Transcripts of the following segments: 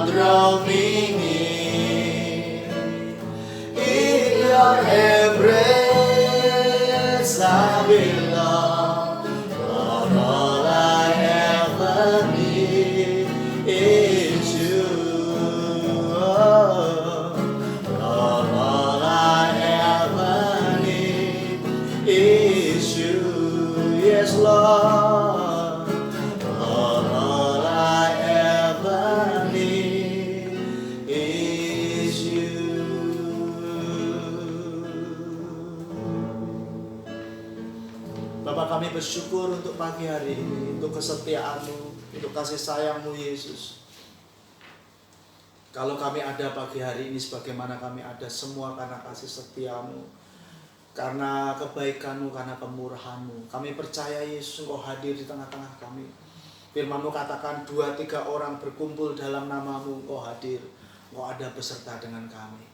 draw me near. In your embrace I belong. For all I ever need is you. All I ever need is you. Yes, Lord. All I ever need is you. Bapak, kami bersyukur untuk pagi hari ini, untuk kesetiaan-Mu, untuk kasih sayang-Mu Yesus. Kalau kami ada pagi hari ini sebagaimana kami ada semua karena kasih setia-Mu, karena kebaikan-Mu, karena kemurahan-Mu. Kami percaya Yesus Engkau hadir di tengah-tengah kami. Firman-Mu katakan 2-3 orang berkumpul dalam nama-Mu, Engkau hadir. Engkau ada beserta dengan kami.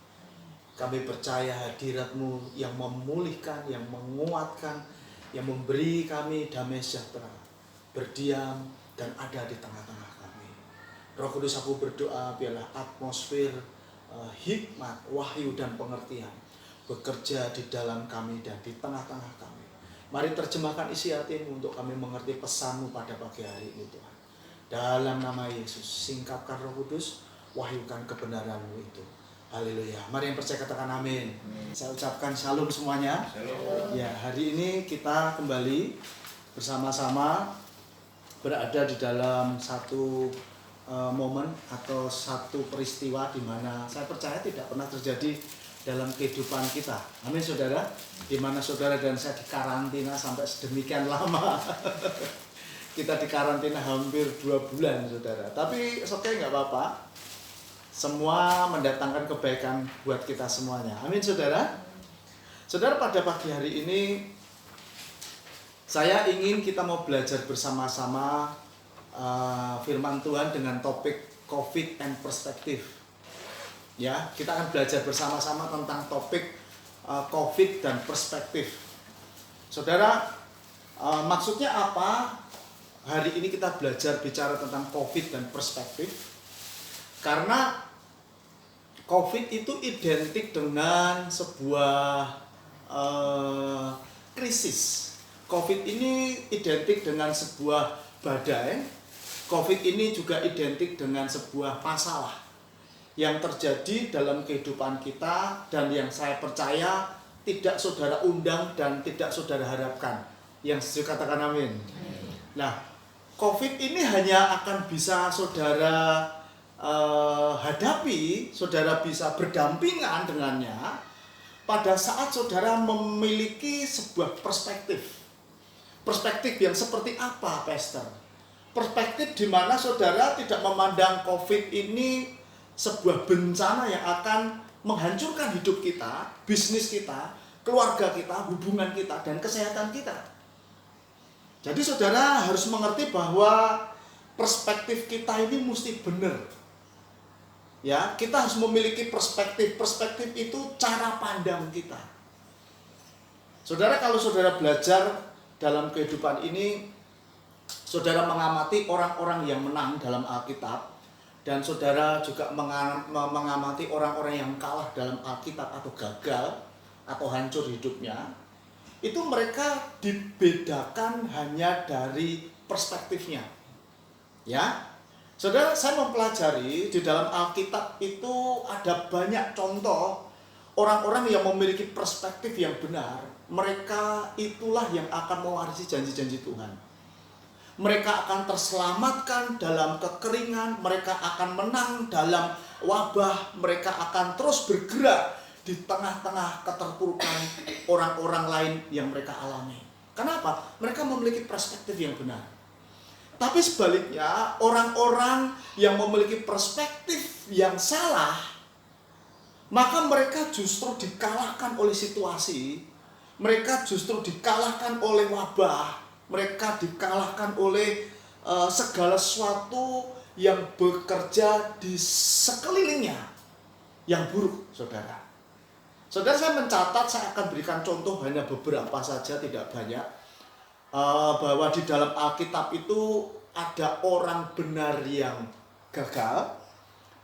Kami percaya hadirat-Mu yang memulihkan, yang menguatkan, yang memberi kami damai sejahtera, berdiam dan ada di tengah-tengah kami. Roh Kudus, aku berdoa biarlah atmosfer hikmat, wahyu dan pengertian bekerja di dalam kami dan di tengah-tengah kami. Mari terjemahkan isi hati-Mu untuk kami mengerti pesan-Mu pada pagi hari ini, Tuhan. Dalam nama Yesus, singkapkan Roh Kudus, wahyukan kebenaran-Mu itu. Haleluya. Mari yang percaya katakan amin. Saya ucapkan shalom semuanya. Shalom. Ya, hari ini kita kembali bersama-sama berada di dalam satu momen atau satu peristiwa di mana saya percaya tidak pernah terjadi dalam kehidupan kita. Amin, saudara. Di mana saudara dan saya dikarantina sampai sedemikian lama. Kita dikarantina hampir 2 bulan, saudara. Tapi oke, nggak apa-apa. Semua mendatangkan kebaikan buat kita semuanya. Amin, saudara. Saudara, pada pagi hari ini saya ingin kita mau belajar bersama-sama firman Tuhan dengan topik COVID and Perspective. Ya, kita akan belajar bersama-sama tentang topik COVID dan perspektif. Saudara, maksudnya apa? Hari ini kita belajar bicara tentang COVID dan perspektif. Karena COVID itu identik dengan sebuah krisis. COVID ini identik dengan sebuah badai. COVID ini juga identik dengan sebuah masalah yang terjadi dalam kehidupan kita dan yang saya percaya tidak saudara undang dan tidak saudara harapkan. Yang setuju katakan amin. Nah, COVID ini hanya akan bisa saudara hadapi, saudara bisa berdampingan dengannya pada saat saudara memiliki sebuah perspektif. Perspektif yang seperti apa, Pastor? Perspektif di mana saudara tidak memandang COVID ini sebuah bencana yang akan menghancurkan hidup kita, bisnis kita, keluarga kita, hubungan kita, dan kesehatan kita. Jadi saudara harus mengerti bahwa perspektif kita ini mesti benar. Ya, kita harus memiliki perspektif. Perspektif itu cara pandang kita. Saudara, kalau saudara belajar dalam kehidupan ini, saudara mengamati orang-orang yang menang dalam Alkitab, dan saudara juga mengamati orang-orang yang kalah dalam Alkitab atau gagal atau hancur hidupnya, itu mereka dibedakan hanya dari perspektifnya. Ya, saudara, saya mempelajari di dalam Alkitab itu ada banyak contoh orang-orang yang memiliki perspektif yang benar. Mereka itulah yang akan mewarisi janji-janji Tuhan. Mereka akan terselamatkan dalam kekeringan, mereka akan menang dalam wabah, mereka akan terus bergerak di tengah-tengah keterpurukan orang-orang lain yang mereka alami. Kenapa? Mereka memiliki perspektif yang benar. Tapi sebaliknya, orang-orang yang memiliki perspektif yang salah, maka mereka justru dikalahkan oleh situasi, mereka justru dikalahkan oleh wabah, mereka dikalahkan oleh segala sesuatu yang bekerja di sekelilingnya yang buruk, saudara. Saudara, saya mencatat, saya akan berikan contoh hanya beberapa saja, tidak banyak. Bahwa di dalam Alkitab itu ada orang benar yang gagal,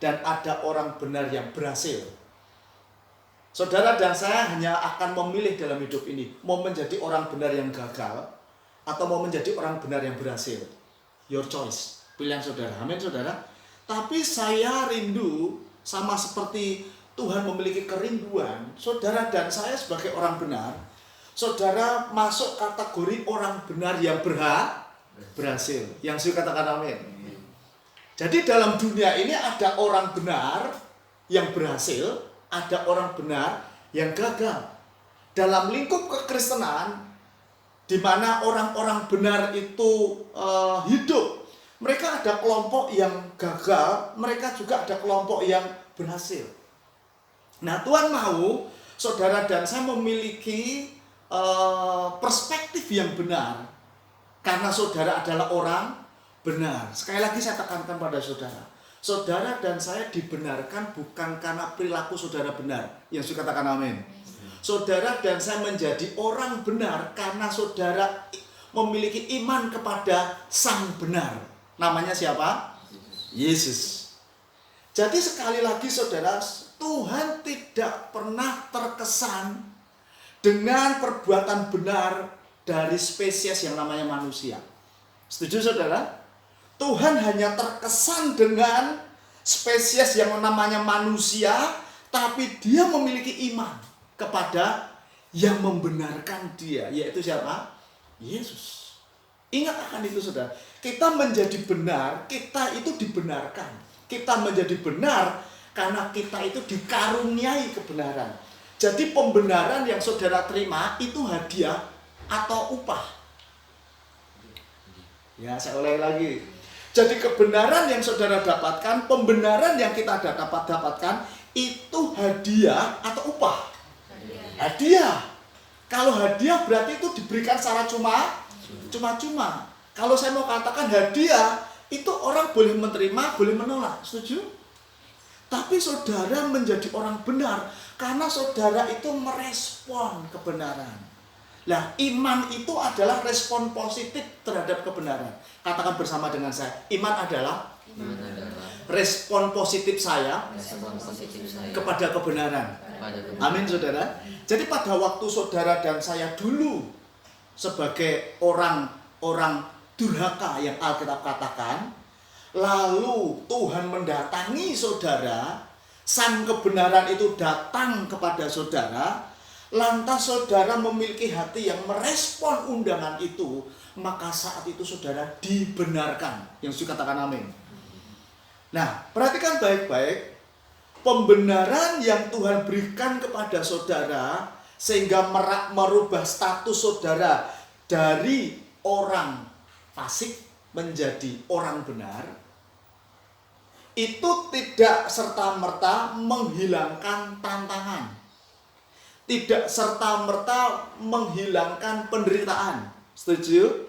dan ada orang benar yang berhasil. Saudara dan saya hanya akan memilih dalam hidup ini, mau menjadi orang benar yang gagal atau mau menjadi orang benar yang berhasil. Your choice, pilihan saudara. Amin saudara. Tapi saya rindu sama seperti Tuhan memiliki kerinduan, saudara dan saya sebagai orang benar, saudara masuk kategori orang benar yang berhasil. Yang saya katakan amin. Jadi dalam dunia ini ada orang benar yang berhasil, ada orang benar yang gagal. Dalam lingkup kekristenan, di mana orang-orang benar itu hidup, mereka ada kelompok yang gagal, mereka juga ada kelompok yang berhasil. Nah, Tuhan mau saudara dan saya memiliki perspektif yang benar, karena saudara adalah orang benar. Sekali lagi saya tekankan pada saudara, saudara dan saya dibenarkan bukan karena perilaku saudara benar. Yang saya katakan amin. Saudara dan saya menjadi orang benar karena saudara memiliki iman kepada Sang Benar. Namanya siapa? Yesus. Jadi sekali lagi saudara, Tuhan tidak pernah terkesan dengan perbuatan benar dari spesies yang namanya manusia. Setuju saudara? Tuhan hanya terkesan dengan spesies yang namanya manusia, tapi dia memiliki iman kepada yang membenarkan dia, yaitu siapa? Yesus. Ingat akan itu saudara. Kita menjadi benar, kita itu dibenarkan. Kita menjadi benar karena kita itu dikaruniai kebenaran. Jadi pembenaran yang saudara terima itu hadiah atau upah. Ya, saya ulangi lagi. Jadi kebenaran yang saudara dapatkan, pembenaran yang kita dapatkan itu hadiah atau upah? Hadiah. Kalau hadiah berarti itu diberikan secara cuma-cuma. Kalau saya mau katakan hadiah, itu orang boleh menerima, boleh menolak. Setuju? Tapi saudara menjadi orang benar karena saudara itu merespon kebenaran. Nah, iman itu adalah respon positif terhadap kebenaran. Katakan bersama dengan saya, iman adalah respon positif saya kepada kebenaran. Amin saudara. Jadi pada waktu saudara dan saya dulu sebagai orang durhaka yang Alkitab katakan, lalu Tuhan mendatangi saudara, Sang kebenaran itu datang kepada saudara, lantas saudara memiliki hati yang merespon undangan itu, maka saat itu saudara dibenarkan. Yang saya katakan amin. Nah, perhatikan baik-baik, pembenaran yang Tuhan berikan kepada saudara sehingga merubah status saudara dari orang fasik menjadi orang benar, itu tidak serta-merta menghilangkan tantangan, tidak serta-merta menghilangkan penderitaan. Setuju?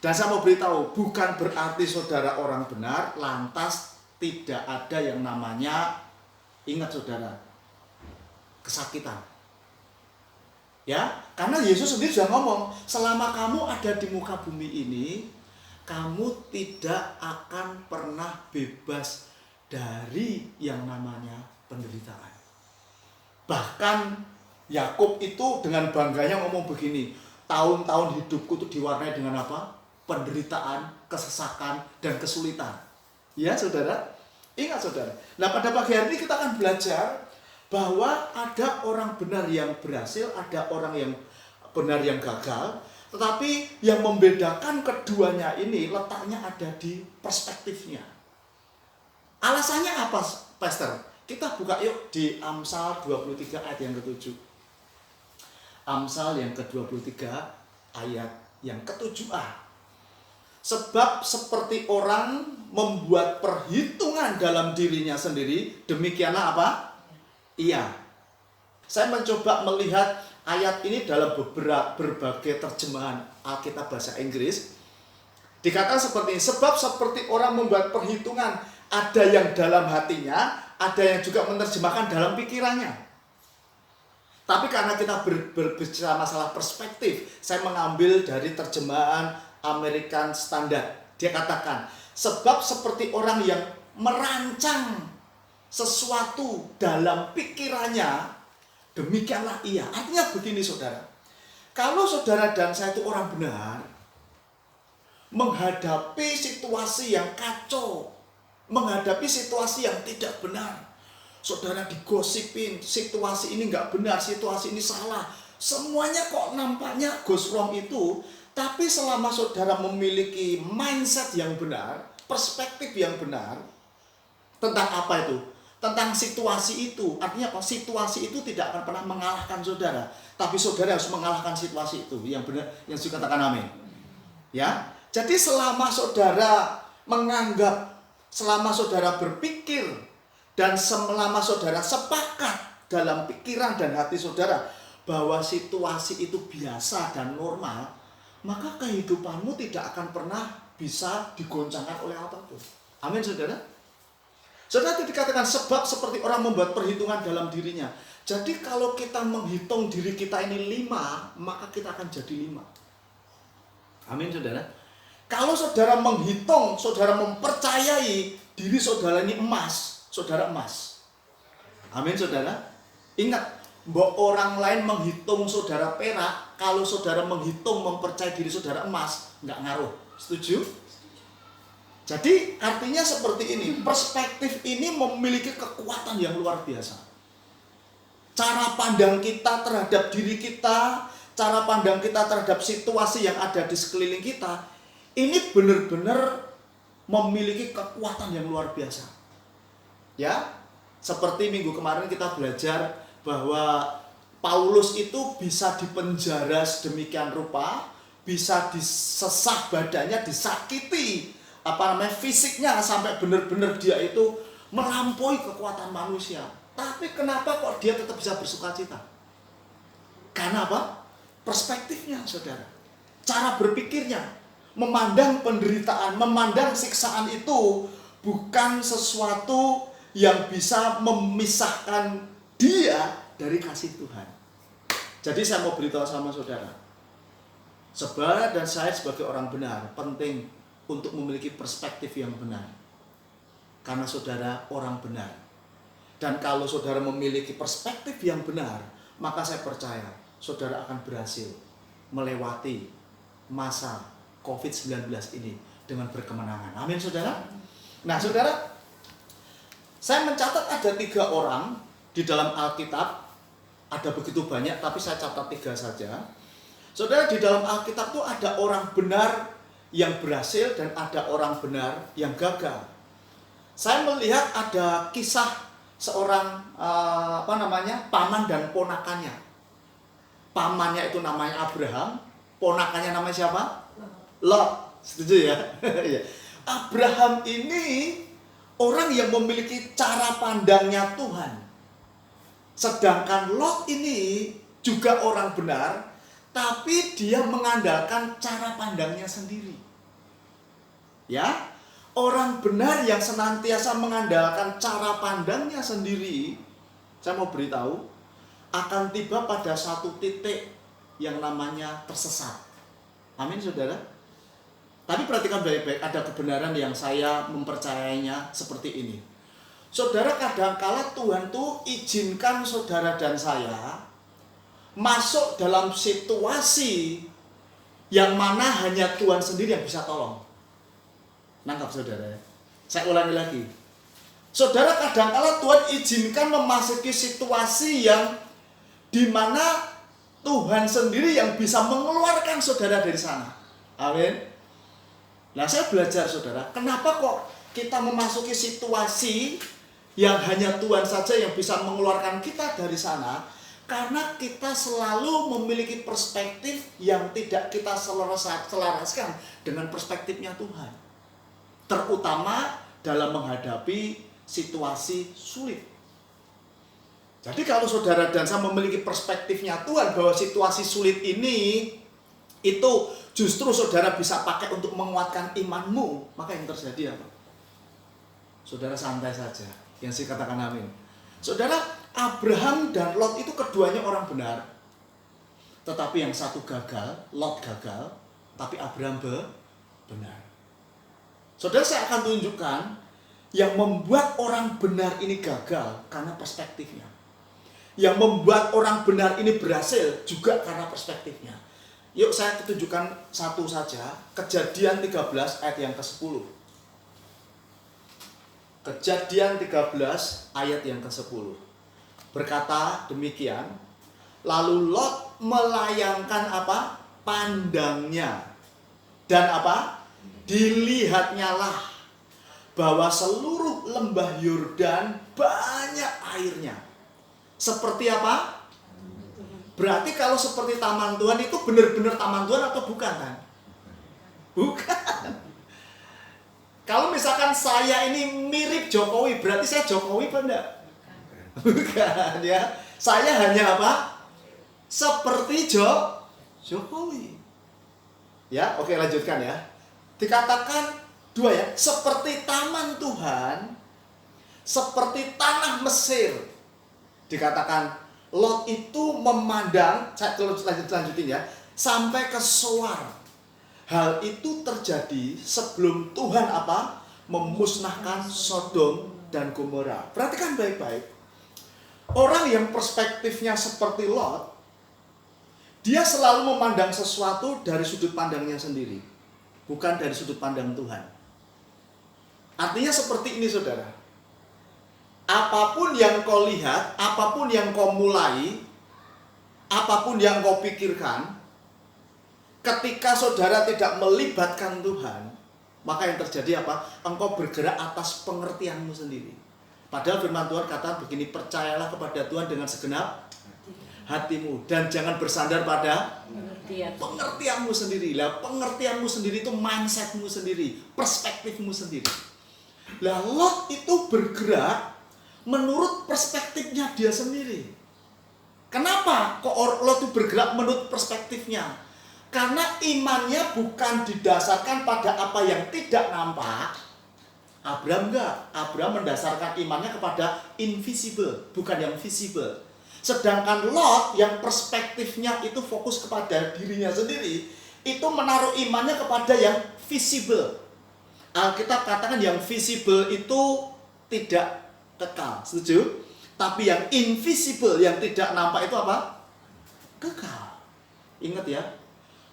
Dan saya mau beritahu, bukan berarti saudara orang benar lantas tidak ada yang namanya, ingat saudara, kesakitan. Ya, karena Yesus sendiri sudah ngomong, selama kamu ada di muka bumi ini, kamu tidak akan pernah bebas dari yang namanya penderitaan. Bahkan Yakub itu dengan bangganya ngomong begini, tahun-tahun hidupku itu diwarnai dengan apa? Penderitaan, kesesakan, dan kesulitan. Ya saudara, ingat saudara. Nah pada pagi hari ini kita akan belajar bahwa ada orang benar yang berhasil, ada orang yang benar yang gagal. Tetapi yang membedakan keduanya ini letaknya ada di perspektifnya. Alasannya apa, Pastor? Kita buka yuk di Amsal 23 ayat yang ke-7. Amsal yang ke-23 ayat yang ke-7a. Sebab seperti orang membuat perhitungan dalam dirinya sendiri, demikianlah apa? Iya. Saya mencoba melihat ayat ini dalam berbagai terjemahan Alkitab bahasa Inggris. Dikatakan seperti ini, sebab seperti orang membuat perhitungan, ada yang dalam hatinya, ada yang juga menerjemahkan dalam pikirannya. Tapi karena kita berbicara masalah perspektif, saya mengambil dari terjemahan American Standard. Dia katakan, sebab seperti orang yang merancang sesuatu dalam pikirannya, demikianlah ia. Artinya begini saudara, kalau saudara dan saya itu orang benar, menghadapi situasi yang kacau, menghadapi situasi yang tidak benar, saudara digosipin, situasi ini nggak benar, situasi ini salah, semuanya kok nampaknya goes wrong itu. Tapi selama saudara memiliki mindset yang benar, perspektif yang benar, tentang apa itu? Tentang situasi itu. Artinya apa? Situasi itu tidak akan pernah mengalahkan saudara, tapi saudara harus mengalahkan situasi itu. Yang benar, yang dikatakan amin. Ya. Jadi selama saudara menganggap, selama saudara berpikir, dan selama saudara sepakat dalam pikiran dan hati saudara bahwa situasi itu biasa dan normal, maka kehidupanmu tidak akan pernah bisa digoncangkan oleh apapun. Amin saudara. Saudara, itu dikatakan sebab seperti orang membuat perhitungan dalam dirinya. Jadi kalau kita menghitung diri kita ini 5, maka kita akan jadi 5. Amin saudara. Kalau saudara menghitung, saudara mempercayai diri saudara ini emas, saudara emas. Amin saudara. Ingat, mbok orang lain menghitung saudara perak, kalau saudara menghitung mempercayai diri saudara emas, nggak ngaruh. Setuju? Jadi artinya seperti ini, perspektif ini memiliki kekuatan yang luar biasa. Cara pandang kita terhadap diri kita, cara pandang kita terhadap situasi yang ada di sekeliling kita, ini benar-benar memiliki kekuatan yang luar biasa. Ya, seperti minggu kemarin kita belajar bahwa Paulus itu bisa dipenjara sedemikian rupa, bisa disesah badannya, disakiti fisiknya sampai benar-benar dia itu melampaui kekuatan manusia. Tapi kenapa kok dia tetap bisa bersukacita? Karena apa? Perspektifnya saudara, cara berpikirnya, memandang penderitaan, memandang siksaan itu bukan sesuatu yang bisa memisahkan dia dari kasih Tuhan. Jadi saya mau beritahu sama saudara, saudara dan saya sebagai orang benar penting untuk memiliki perspektif yang benar. Karena saudara orang benar. Dan kalau saudara memiliki perspektif yang benar, maka saya percaya saudara akan berhasil melewati masa COVID-19 ini dengan berkemenangan. Amin saudara. Nah saudara, saya mencatat ada 3 orang di dalam Alkitab. Ada begitu banyak, tapi saya catat 3 saja. Saudara, di dalam Alkitab itu ada orang benar yang berhasil dan ada orang benar yang gagal. Saya melihat ada kisah seorang paman dan ponakannya. Pamannya itu namanya Abraham, ponakannya namanya siapa? Lot. Setuju ya? Abraham ini orang yang memiliki cara pandangnya Tuhan. Sedangkan Lot ini juga orang benar, tapi dia mengandalkan cara pandangnya sendiri. Ya, orang benar yang senantiasa mengandalkan cara pandangnya sendiri, saya mau beritahu, akan tiba pada satu titik yang namanya tersesat. Amin saudara. Tapi perhatikan baik-baik, ada kebenaran yang saya mempercayainya seperti ini. Saudara, kadangkala Tuhan tuh izinkan saudara dan saya masuk dalam situasi yang mana hanya Tuhan sendiri yang bisa tolong. Nangkap saudara? Saya ulangi lagi. Saudara, kadangkala Tuhan izinkan memasuki situasi yang di mana Tuhan sendiri yang bisa mengeluarkan saudara dari sana. Amin. Nah, saya belajar saudara, kenapa kok kita memasuki situasi yang hanya Tuhan saja yang bisa mengeluarkan kita dari sana? Karena kita selalu memiliki perspektif yang tidak kita selaraskan dengan perspektifnya Tuhan. Terutama dalam menghadapi situasi sulit. Jadi kalau saudara dan saya memiliki perspektifnya Tuhan bahwa situasi sulit ini itu justru saudara bisa pakai untuk menguatkan imanmu, maka yang terjadi apa? Saudara santai saja, yang saya katakan amin. Saudara, Abraham dan Lot itu keduanya orang benar. Tetapi yang satu gagal, Lot gagal, tapi Abraham benar. Saudara, saya akan tunjukkan Yang membuat orang benar ini gagal karena perspektifnya. Yang membuat orang benar ini berhasil juga karena perspektifnya. Yuk saya tunjukkan satu saja. Kejadian 13 ayat yang ke-10. Kejadian 13 ayat yang ke-10. Berkata demikian, lalu Lot melayangkan apa? Pandangnya. Dan apa? Dilihatnya lah bahwa seluruh lembah Yordan banyak airnya. Seperti apa? Berarti kalau seperti taman Tuhan itu benar-benar taman Tuhan atau bukan kan? Bukan. Kalau misalkan saya ini mirip Jokowi, berarti saya Jokowi apa enggak? Bukan ya. Saya hanya apa? Seperti Jokowi. Ya, oke lanjutkan ya. Dikatakan dua ya, seperti taman Tuhan, seperti tanah Mesir. Dikatakan Lot itu memandang, saya lanjutin ya, sampai ke Soar. Hal itu terjadi sebelum Tuhan apa? Memusnahkan Sodom dan Gomora. Perhatikan baik-baik. Orang yang perspektifnya seperti Lot, dia selalu memandang sesuatu dari sudut pandangnya sendiri, bukan dari sudut pandang Tuhan. Artinya seperti ini saudara. Apapun yang kau lihat, apapun yang kau mulai, apapun yang kau pikirkan, ketika saudara tidak melibatkan Tuhan, maka yang terjadi apa? Engkau bergerak atas pengertianmu sendiri. Padahal firman Tuhan kata begini, percayalah kepada Tuhan dengan segenap hatimu dan jangan bersandar pada pengertianmu sendiri. Lah, pengertianmu sendiri itu mindsetmu sendiri, perspektifmu sendiri. Lah, Lot itu bergerak menurut perspektifnya dia sendiri. Kenapa kok Lot itu bergerak menurut perspektifnya? Karena imannya bukan didasarkan pada apa yang tidak nampak. Abraham enggak. Abraham mendasarkan imannya kepada invisible, bukan yang visible. Sedangkan Lot yang perspektifnya itu fokus kepada dirinya sendiri, itu menaruh imannya kepada yang visible. Alkitab katakan yang visible itu tidak kekal, setuju? Tapi yang invisible, yang tidak nampak itu apa? Kekal. Ingat ya,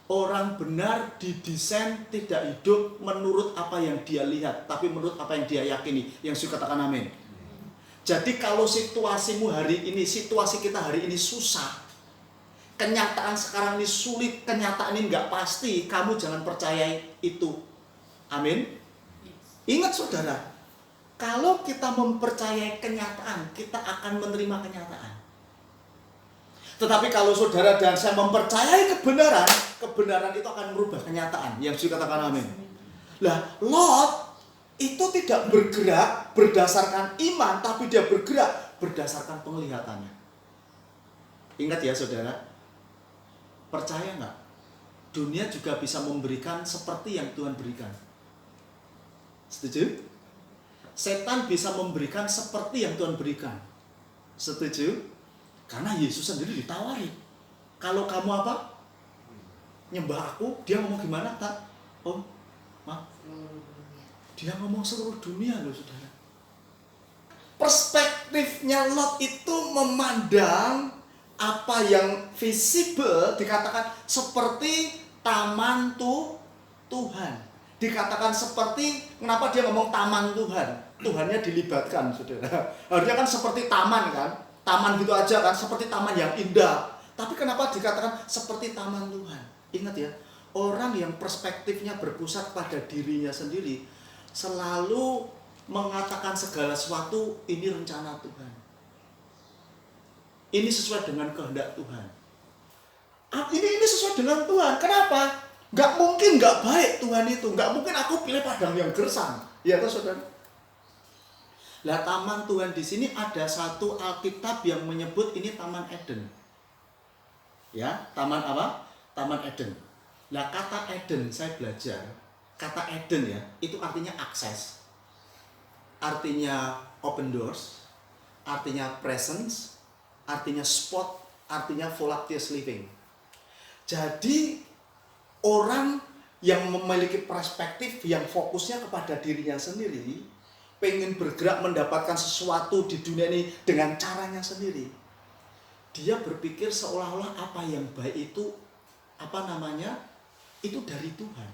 orang benar didesain tidak hidup menurut apa yang dia lihat, tapi menurut apa yang dia yakini. Yang suka katakan amin. Jadi kalau situasimu hari ini, situasi kita hari ini susah, kenyataan sekarang ini sulit, kenyataan ini nggak pasti, kamu jangan percaya itu. Amin. Ingat saudara, kalau kita mempercayai kenyataan, kita akan menerima kenyataan. Tetapi kalau saudara dan saya mempercayai kebenaran, kebenaran itu akan merubah kenyataan. Yang dikatakan amin. Lah, Lot itu tidak bergerak berdasarkan iman, tapi dia bergerak berdasarkan penglihatannya. Ingat ya saudara, percaya nggak? Dunia juga bisa memberikan seperti yang Tuhan berikan. Setuju? Setan bisa memberikan seperti yang Tuhan berikan. Setuju? Karena Yesus sendiri ditawari. Kalau kamu apa? Nyembah aku, dia ngomong gimana, tak? Oh, maaf. Dia ngomong seluruh dunia loh, saudara. Perspektifnya Lot itu memandang apa yang visible, dikatakan seperti taman Tuhan. Dikatakan seperti, kenapa dia ngomong taman Tuhan? Tuhannya dilibatkan, saudara. Harusnya kan seperti taman kan? Taman gitu aja kan, seperti taman yang indah. Tapi kenapa dikatakan seperti taman Tuhan? Ingat ya, orang yang perspektifnya berpusat pada dirinya sendiri selalu mengatakan segala sesuatu ini rencana Tuhan. Ini sesuai dengan kehendak Tuhan. Ini sesuai dengan Tuhan. Kenapa? Gak mungkin gak baik Tuhan itu. Gak mungkin aku pilih padang yang gersang. Ya toh saudara. Lah, taman Tuhan di sini ada satu Alkitab yang menyebut ini Taman Eden. Ya, taman apa? Taman Eden. Lah, kata Eden saya belajar. Kata Eden ya, itu artinya akses. Artinya open doors. Artinya presence. Artinya spot. Artinya voluptuous living. Jadi orang yang memiliki perspektif yang fokusnya kepada dirinya sendiri, pengen bergerak mendapatkan sesuatu di dunia ini dengan caranya sendiri. Dia berpikir seolah-olah apa yang baik itu itu dari Tuhan.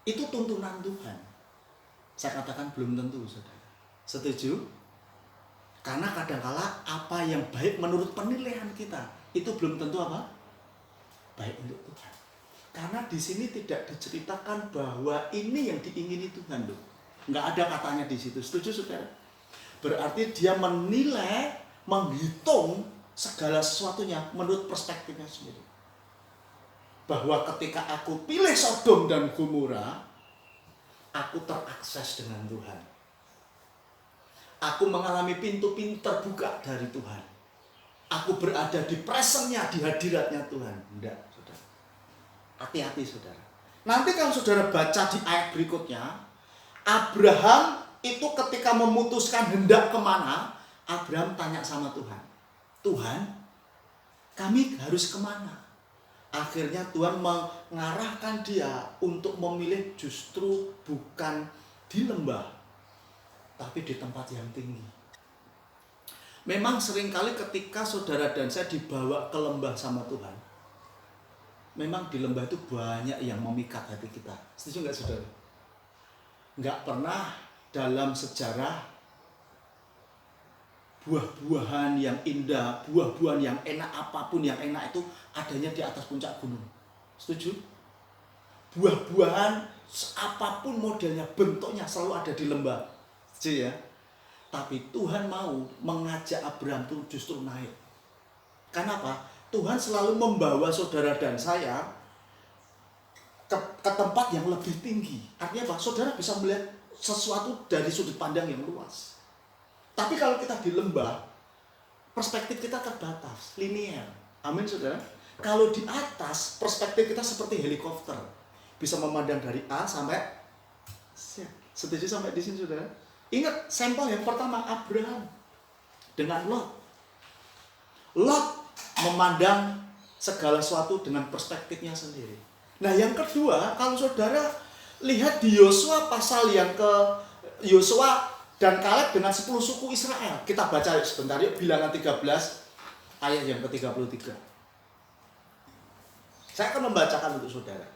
Itu tuntunan Tuhan. Saya katakan belum tentu, saudara. Setuju? Karena kadangkala apa yang baik menurut penilaian kita itu belum tentu apa? Baik untuk Tuhan. Karena di sini tidak diceritakan bahwa ini yang diingini Tuhan loh. Nggak ada katanya di situ. Setuju, saudara? Berarti dia menilai, menghitung segala sesuatunya menurut perspektifnya sendiri. Bahwa ketika aku pilih Sodom dan Gomora, aku terakses dengan Tuhan. Aku mengalami pintu-pintu terbuka dari Tuhan. Aku berada di presence-nya, di hadiratnya Tuhan. Tidak, saudara. Hati-hati, saudara. Nanti kalau saudara baca di ayat berikutnya, Abraham itu ketika memutuskan hendak kemana, Abraham tanya sama Tuhan, Tuhan, kami harus kemana? Akhirnya Tuhan mengarahkan dia untuk memilih justru bukan di lembah, tapi di tempat yang tinggi. Memang seringkali ketika saudara dan saya dibawa ke lembah sama Tuhan, memang di lembah itu banyak yang memikat hati kita. Setuju nggak, saudara? Nggak pernah dalam sejarah buah-buahan yang indah, buah-buahan yang enak, apapun yang enak itu adanya di atas puncak gunung. Setuju? Buah-buahan apapun modelnya, bentuknya selalu ada di lembah. Setuju ya? Tapi Tuhan mau mengajak Abraham itu justru naik. Kenapa? Tuhan selalu membawa saudara dan saya ke tempat yang lebih tinggi. Artinya apa? Saudara bisa melihat sesuatu dari sudut pandang yang luas. Tapi kalau kita di lembah, perspektif kita terbatas, linear. Amin, saudara. Kalau di atas, perspektif kita seperti helikopter, bisa memandang dari A sampai Z. Setuju sampai di sini, saudara? Ingat, sampel yang pertama Abraham dengan Lot. Lot memandang segala sesuatu dengan perspektifnya sendiri. Nah, yang kedua, kalau saudara lihat di Yosua pasal yang ke Yosua dan Kaleb dengan 10 suku Israel. Kita baca sebentar yuk, Bilangan 13 ayat yang ke-33. Saya akan membacakan untuk saudara.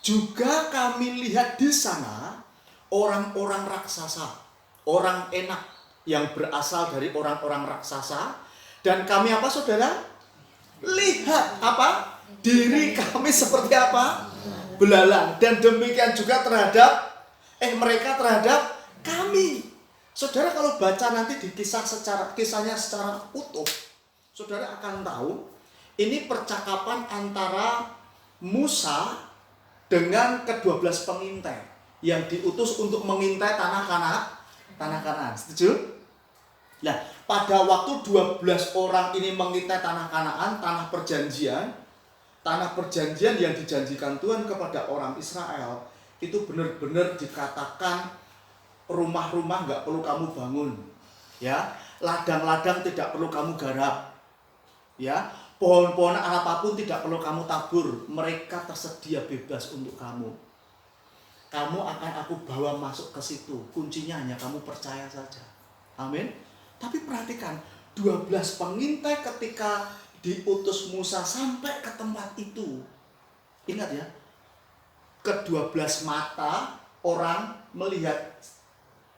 Juga kami lihat di sana orang-orang raksasa, orang enak yang berasal dari orang-orang raksasa, dan kami apa, saudara? Lihat apa? Diri kami seperti apa? Belalang. Dan demikian juga terhadap mereka terhadap kami. Saudara kalau baca nanti di kisahnya secara utuh, saudara akan tahu ini percakapan antara Musa dengan ke-12 pengintai yang diutus untuk mengintai tanah Kanaan. Setuju? Nah, pada waktu 12 orang ini mengintai tanah Kanaan, tanah perjanjian yang dijanjikan Tuhan kepada orang Israel, itu benar-benar dikatakan rumah-rumah nggak perlu kamu bangun, ya, ladang-ladang tidak perlu kamu garap, ya, pohon-pohon apapun tidak perlu kamu tabur, mereka tersedia bebas untuk kamu. Kamu akan aku bawa masuk ke situ, kuncinya hanya kamu percaya saja. Amin. Tapi perhatikan, 12 pengintai ketika diutus Musa sampai ke tempat itu, ingat ya, ke-12 mata orang melihat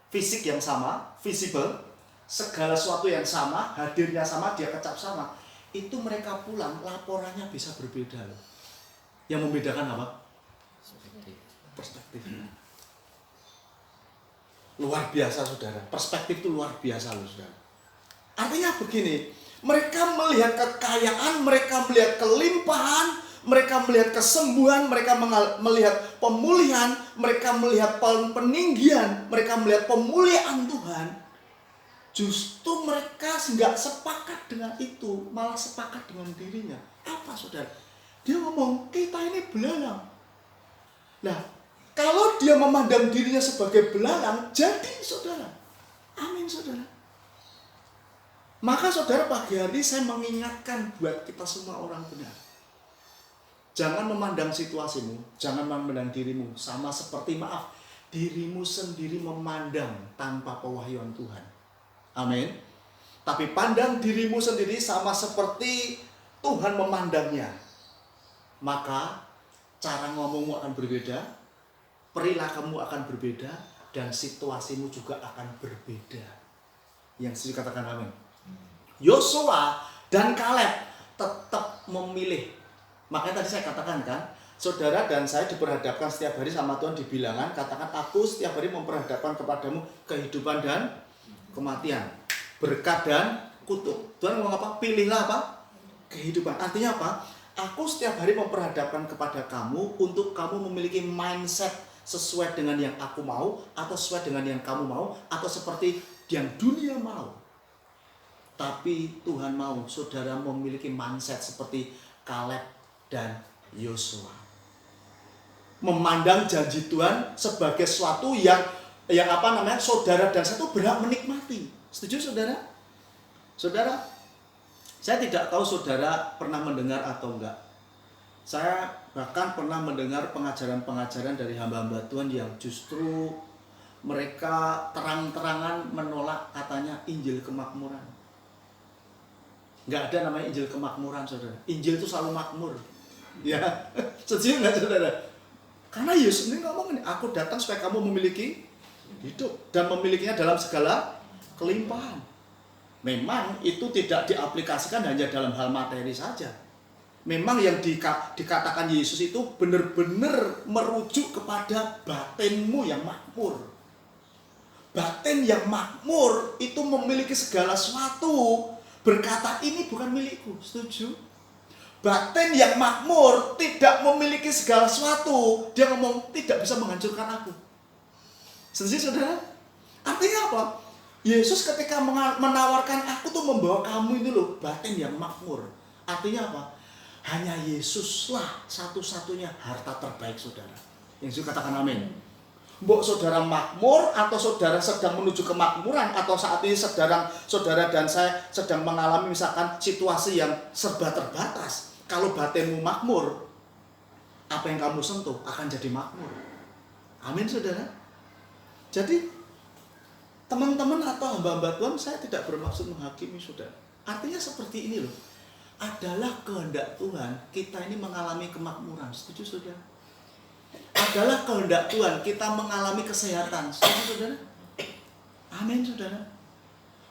fisik yang sama, visible, segala sesuatu yang sama, hadirnya sama, dia kecap sama. Itu mereka pulang, laporannya bisa berbeda loh. Yang membedakan apa? Perspektifnya. Luar biasa, saudara. Perspektif itu luar biasa loh, saudara. Artinya begini, mereka melihat kekayaan, mereka melihat kelimpahan, mereka melihat kesembuhan, mereka melihat pemulihan, mereka melihat peninggian, mereka melihat pemuliaan Tuhan. Justru mereka nggak sepakat dengan itu, malah sepakat dengan dirinya. Apa, saudara? Dia ngomong, kita ini belalang. Nah, kalau dia memandang dirinya sebagai belalang, jadi, saudara. Amin, saudara. Maka, saudara, pagi hari saya mengingatkan buat kita semua orang benar. Jangan memandang situasimu, jangan memandang dirimu sama seperti dirimu sendiri memandang tanpa pewahyuan Tuhan. Amin. Tapi pandang dirimu sendiri sama seperti Tuhan memandangnya. Maka cara ngomongmu akan berbeda, perilakumu akan berbeda, dan situasimu juga akan berbeda. Yang saya katakan amin. Yosua dan Kaleb tetap memilih. Makanya tadi saya katakan kan, saudara dan saya diperhadapkan setiap hari sama Tuhan di bilangan, katakan aku setiap hari memperhadapkan kepadamu kehidupan dan kematian, berkat dan kutuk. Tuhan ngomong apa? Pilihlah apa? Kehidupan. Artinya apa? Aku setiap hari memperhadapkan kepada kamu untuk kamu memiliki mindset sesuai dengan yang aku mau, atau sesuai dengan yang kamu mau, atau seperti yang dunia mau. Tapi Tuhan mau saudara memiliki mindset seperti Kaleb dan Yosua. Memandang janji Tuhan sebagai sesuatu yang saudara dan saya itu berhak menikmati. Setuju saudara? Saudara, saya tidak tahu saudara pernah mendengar atau enggak. Saya bahkan pernah mendengar pengajaran-pengajaran dari hamba-hamba Tuhan yang justru mereka terang-terangan menolak katanya Injil kemakmuran. Nggak ada namanya Injil kemakmuran, saudara. Injil itu selalu makmur. Ya, setuju nggak saudara? Karena Yesus ini ngomong ini, aku datang supaya kamu memiliki hidup dan memilikinya dalam segala kelimpahan. Memang itu tidak diaplikasikan hanya dalam hal materi saja. Memang yang dikatakan Yesus itu benar-benar merujuk kepada batinmu yang makmur. Batin yang makmur itu memiliki segala sesuatu. Berkata ini bukan milikku, setuju? Batin yang makmur tidak memiliki segala sesuatu. Dia ngomong tidak bisa menghancurkan aku. Setuju saudara? Artinya apa? Yesus ketika menawarkan aku tuh membawa kamu itu loh, batin yang makmur. Artinya apa? Hanya Yesuslah satu-satunya harta terbaik saudara. Yang saya katakan amin. Mbok saudara makmur atau saudara sedang menuju kemakmuran, atau saat ini saudara dan saya sedang mengalami misalkan situasi yang serba terbatas. Kalau batinmu makmur, apa yang kamu sentuh akan jadi makmur. Amin saudara. Jadi teman-teman atau hamba-hamba Tuhan, saya tidak bermaksud menghakimi saudara. Artinya seperti ini loh. Adalah kehendak Tuhan kita ini mengalami kemakmuran. Setuju saudara? Adalah kehendak Tuhan kita mengalami kesehatan. Setuju saudara? Amin saudara.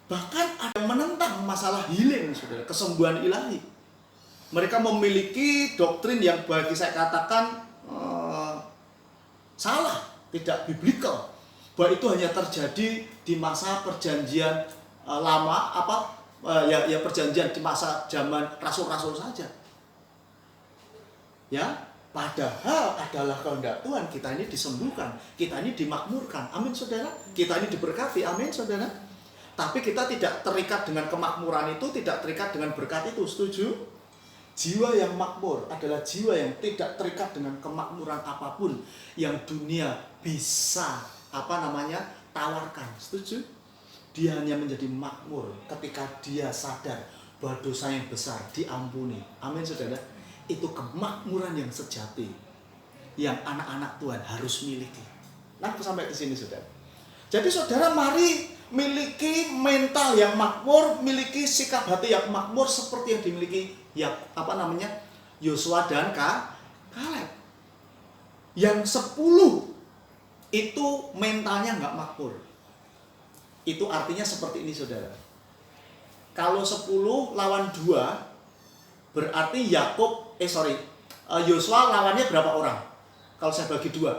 Bahkan ada yang menentang masalah healing saudara, kesembuhan ilahi. Mereka memiliki doktrin yang bagi saya katakan salah, tidak biblikal. Bahwa itu hanya terjadi di masa perjanjian lama, perjanjian di masa zaman rasul-rasul saja. Ya. Padahal adalah kehendak Tuhan kita ini disembuhkan, kita ini dimakmurkan. Amin saudara. Kita ini diberkati. Amin saudara. Tapi kita tidak terikat dengan kemakmuran itu, tidak terikat dengan berkat itu. Setuju? Jiwa yang makmur adalah jiwa yang tidak terikat dengan kemakmuran apapun yang dunia bisa tawarkan. Setuju? Dia hanya menjadi makmur ketika dia sadar bahwa dosa yang besar diampuni. Amin saudara. Itu kemakmuran yang sejati yang anak-anak Tuhan harus miliki. Nah, sampai ke sini saudara. Jadi saudara, mari miliki mental yang makmur, miliki sikap hati yang makmur seperti yang dimiliki Yosua dan Kaleb. Yang 10 itu mentalnya nggak makmur. Itu artinya seperti ini saudara. Kalau 10 lawan 2 berarti Yosua lawannya berapa orang? Kalau saya bagi 2,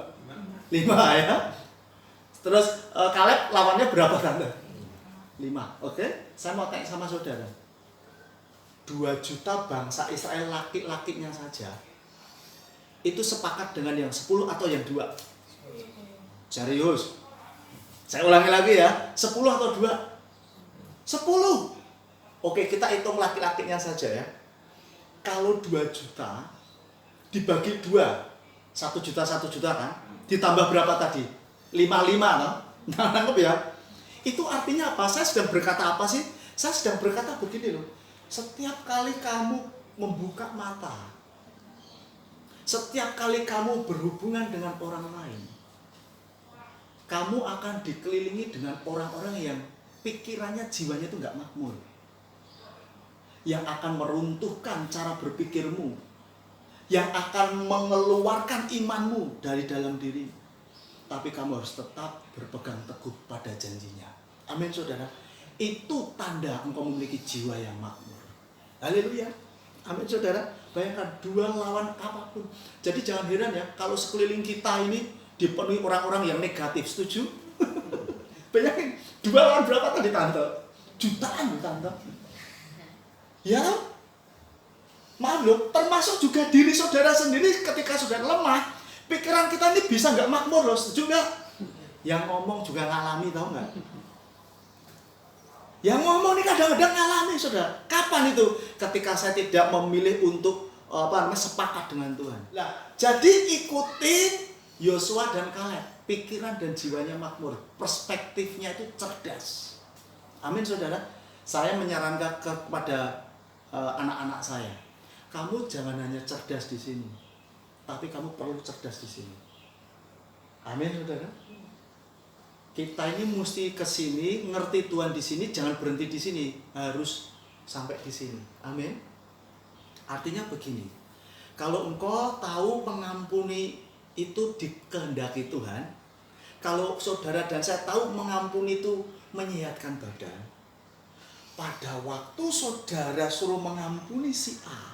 5 ya. Terus Kaleb lawannya berapa tante? 5. Oke, saya mau tanya sama saudara. 2 juta bangsa Israel laki-lakinya saja itu sepakat dengan yang 10 atau yang 2? Serius? Saya ulangi lagi ya, 10 atau 2? 10. Oke, kita hitung laki-lakinya saja ya. Kalau 2 juta dibagi 2, 1 juta kan? Ditambah berapa tadi? 55 no? Nah, nangkep ya? Itu artinya apa? Saya sedang berkata apa sih? Saya sedang berkata begini loh. Setiap kali kamu membuka mata, setiap kali kamu berhubungan dengan orang lain, kamu akan dikelilingi dengan orang-orang yang pikirannya, jiwanya itu nggak makmur. Yang akan meruntuhkan cara berpikirmu. Yang akan mengeluarkan imanmu dari dalam diri. Tapi kamu harus tetap berpegang teguh pada janjinya. Amin saudara. Itu tanda engkau memiliki jiwa yang makmur. Haleluya. Amin saudara. Bayangkan dua lawan apapun. Jadi jangan heran ya kalau sekeliling kita ini dipenuhi orang-orang yang negatif. Setuju? Bayangin dua lawan berapa tadi tante? Jutaan tante. Ya, maaf loh, termasuk juga diri saudara sendiri ketika saudara lemah, pikiran kita ini bisa nggak makmur loh, setuju nggak? Yang ngomong juga ngalami, tahu nggak? Yang ngomong ini kadang-kadang ngalami, saudara. Kapan itu? Ketika saya tidak memilih untuk sepakat dengan Tuhan. Nah, jadi ikuti Yosua dan Kaleb, pikiran dan jiwanya makmur, perspektifnya itu cerdas. Amin, saudara. Saya menyarankan kepada anak-anak saya, kamu jangan hanya cerdas di sini, tapi kamu perlu cerdas di sini. Amin, saudara. Kita ini mesti ke sini, ngerti Tuhan di sini, jangan berhenti di sini, harus sampai di sini. Amin. Artinya begini, kalau engkau tahu mengampuni itu dikehendaki Tuhan, kalau saudara dan saya tahu mengampuni itu menyehatkan badan, pada waktu saudara suruh mengampuni si A,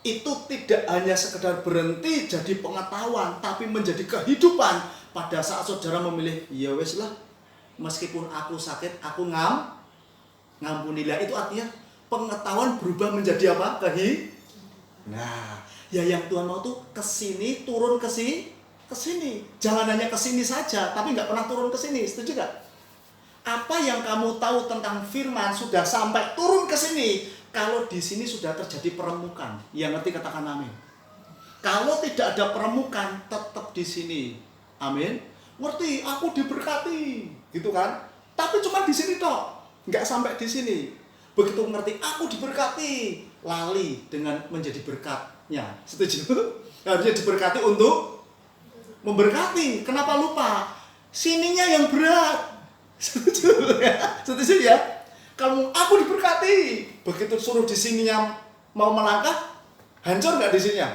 itu tidak hanya sekedar berhenti jadi pengetahuan, tapi menjadi kehidupan. Pada saat saudara memilih, ya wes lah, meskipun aku sakit, aku ngampunilah. Itu artinya pengetahuan berubah menjadi apa? Nah, ya yang Tuhan mau tuh kesini, turun kesini. Jangan hanya kesini saja, tapi nggak pernah turun kesini. Setuju gak? Apa yang kamu tahu tentang firman sudah sampai turun ke sini. Kalau di sini sudah terjadi peremukan, yang ngerti katakan amin. Kalau tidak ada peremukan, tetap di sini. Amin. Ngerti, aku diberkati, gitu kan? Tapi cuma di sini toh, nggak sampai di sini. Begitu ngerti, aku diberkati, lali dengan menjadi berkatnya. Setuju? Harusnya diberkati untuk memberkati. Kenapa lupa? Sininya yang berat. Setuju ya? Setuju ya? Kalau aku diberkati, begitu suruh di sininya mau melangkah, hancur nggak di sininya?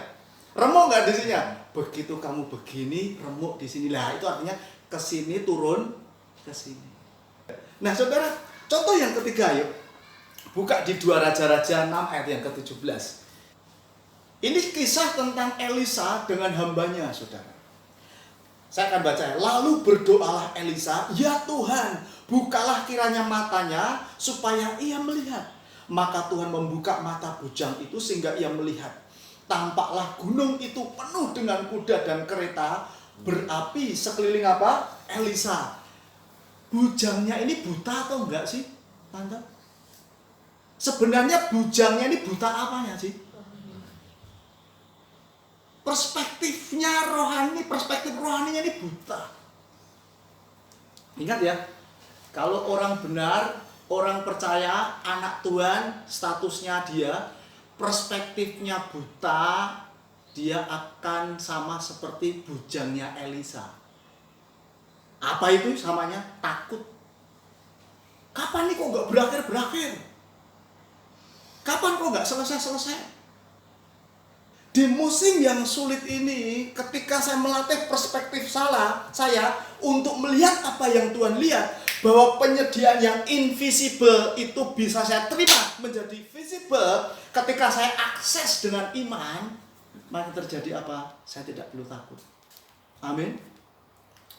Remuk nggak di sininya? Begitu kamu begini, remuk di sini. Lah itu artinya ke sini turun ke sini. Nah saudara, contoh yang ketiga yuk. Buka di 2 Raja-Raja 6 ayat yang ke-17. Ini kisah tentang Elisa dengan hambanya, saudara. Saya akan baca. Lalu berdoalah Elisa, ya Tuhan, bukalah kiranya matanya supaya ia melihat. Maka Tuhan membuka mata bujang itu sehingga ia melihat. Tampaklah gunung itu penuh dengan kuda dan kereta berapi sekeliling apa? Elisa. Bujangnya ini buta atau enggak sih, tante? Sebenarnya bujangnya ini buta apanya sih? Perspektifnya rohani, perspektif rohaninya ini buta. Ingat ya, kalau orang benar, orang percaya, anak Tuhan, statusnya dia, perspektifnya buta, dia akan sama seperti bujangnya Elisa. Apa itu samanya? Takut. Kapan nih kok gak berakhir-berakhir? Kapan kok gak selesai-selesai? Di musim yang sulit ini, ketika saya melatih perspektif saya untuk melihat apa yang Tuhan lihat, bahwa penyediaan yang invisible itu bisa saya terima menjadi visible, ketika saya akses dengan iman, maka terjadi apa? Saya tidak perlu takut. Amin.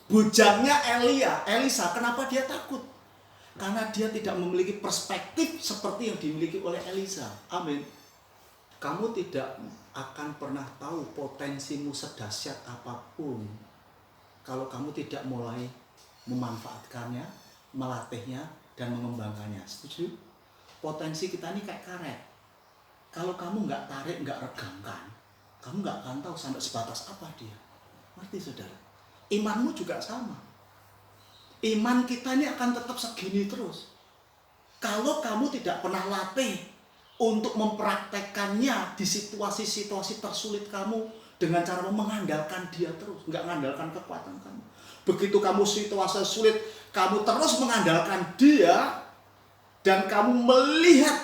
Bujangnya Elisa, kenapa dia takut? Karena dia tidak memiliki perspektif seperti yang dimiliki oleh Elisa. Amin. Kamu tidak akan pernah tahu potensimu sedahsyat apapun kalau kamu tidak mulai memanfaatkannya, melatihnya, dan mengembangkannya. Setuju? Potensi kita ini kayak karet. Kalau kamu nggak tarik, nggak regangkan, kamu nggak akan tahu sampai sebatas apa dia. Ngerti saudara? Imanmu juga sama. Iman kita ini akan tetap segini terus. Kalau kamu tidak pernah latih untuk mempraktekkannya di situasi-situasi tersulit kamu, dengan cara mengandalkan Dia terus, nggak mengandalkan kekuatan kamu. Begitu kamu situasi sulit, kamu terus mengandalkan Dia, dan kamu melihat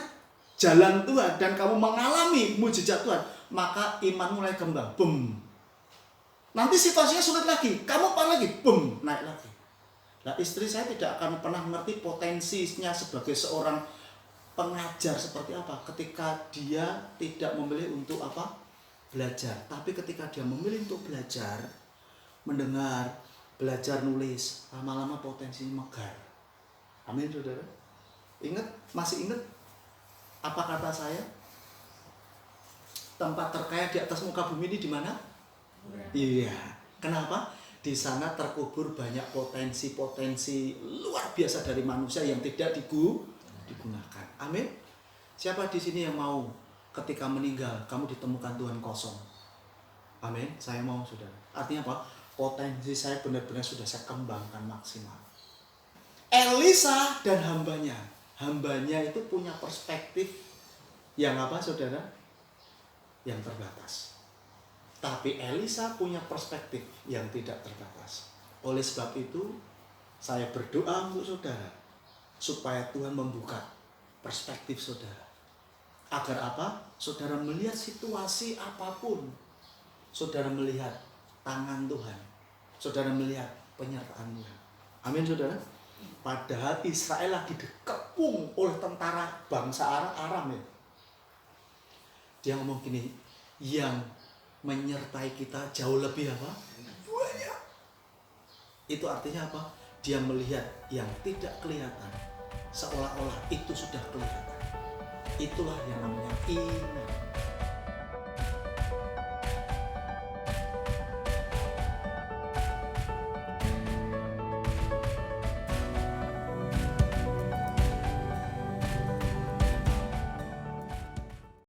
jalan Tuhan, dan kamu mengalami mujizat Tuhan, maka iman mulai kembang, boom. Nanti situasinya sulit lagi, kamu apa lagi, boom, naik lagi. Nah, istri saya tidak akan pernah mengerti potensinya sebagai seorang pengajar seperti apa ketika dia tidak memilih untuk apa? Belajar. Tapi ketika dia memilih untuk belajar, mendengar, belajar nulis, lama-lama potensinya megar. Amin, saudara. Ingat, masih ingat apa kata saya? Tempat terkaya di atas muka bumi ini di mana? Iya. Kenapa? Di sana terkubur banyak potensi-potensi luar biasa dari manusia yang tidak digunakan. Amin. Siapa di sini yang mau ketika meninggal kamu ditemukan Tuhan kosong? Amin. Saya mau, saudara. Artinya apa? Potensi saya benar-benar sudah saya kembangkan maksimal. Elisa dan hambanya itu punya perspektif yang apa, saudara? Yang terbatas. Tapi Elisa punya perspektif yang tidak terbatas. Oleh sebab itu, saya berdoa untuk saudara, supaya Tuhan membuka perspektif saudara. Agar apa? Saudara melihat situasi apapun, saudara melihat tangan Tuhan, saudara melihat penyertaan Tuhan. Amin, saudara. Padahal Israel lagi dikepung oleh tentara bangsa Aram ya. Dia ngomong gini, yang menyertai kita jauh lebih apa? Banyak. Itu artinya apa? Dia melihat yang tidak kelihatan seolah-olah itu sudah kelihatan. Itulah yang namanya iman.